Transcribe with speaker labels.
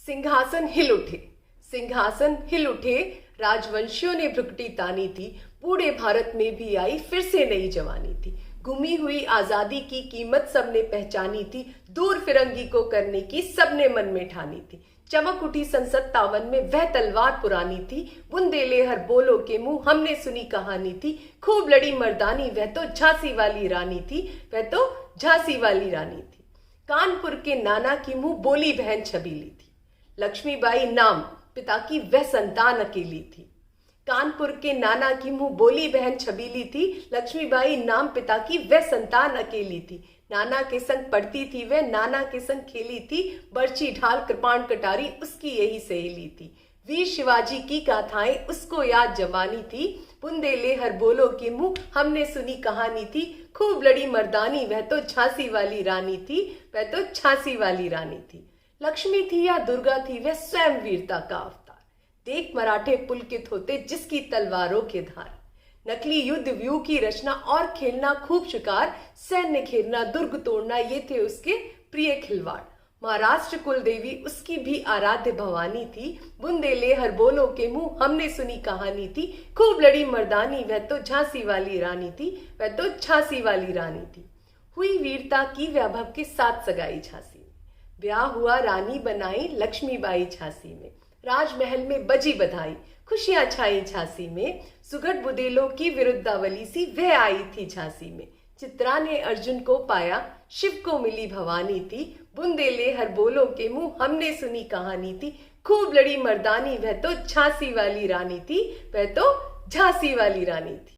Speaker 1: सिंहासन हिल उठे, सिंहासन हिल उठे, राजवंशियों ने भ्रुकुटी तानी थी। बूढ़े भारत में भी आई फिर से नई जवानी थी। गुमी हुई आजादी की कीमत सबने पहचानी थी। दूर फिरंगी को करने की सबने मन में ठानी थी। चमक उठी सन 57 में वह तलवार पुरानी थी। बुंदेले हर बोलो के मुंह हमने सुनी कहानी थी। खूब लड़ी मर्दानी वह तो झांसी वाली रानी थी, वह तो झांसी वाली रानी थी। कानपुर के नाना की मुंह बोली बहन छबीली थी। लक्ष्मीबाई नाम पिता की वह संतान अकेली थी। कानपुर के नाना की मुंह बोली बहन छबीली थी। लक्ष्मीबाई नाम पिता की वह संतान अकेली थी। नाना के संग पढ़ती थी वह, नाना के संग खेली थी। बर्ची ढाल कृपाण कटारी उसकी यही सहेली थी। वीर शिवाजी की गाथाएं उसको याद जवानी थी। बुंदेले हर बोलो के मुंह हमने सुनी कहानी थी। खूब लड़ी मर्दानी वह तो झांसी वाली रानी थी, वह तो झांसी वाली रानी थी। लक्ष्मी थी या दुर्गा थी वह स्वयं वीरता का अवतार। देख मराठे पुलकित होते जिसकी तलवारों के धार। नकली युद्ध व्यू की रचना और खेलना खूब शिकार। सैन्य घेरना दुर्ग तोड़ना ये थे उसके प्रिय खिलवाड़। महाराष्ट्र कुल देवी उसकी भी आराध्य भवानी थी। बुंदेले हर बोलो के मुंह हमने सुनी कहानी थी। खूब लड़ी मर्दानी वह तो झांसी वाली रानी थी, वह तो झांसी वाली रानी थी। हुई वीरता की वैभव के साथ सगाई झांसी में। ब्याह हुआ रानी बनाई लक्ष्मीबाई झांसी में। राजमहल में बजी बधाई, खुशियां छाई झांसी में। सुघड़ बुदेलों की विरुद्धावली सी वह आई थी झांसी में। चित्रा ने अर्जुन को पाया, शिव को मिली भवानी थी। बुंदेले हर बोलो के मुंह हमने सुनी कहानी थी। खूब लड़ी मर्दानी वह तो झांसी वाली रानी थी, वह तो झांसी वाली रानी थी।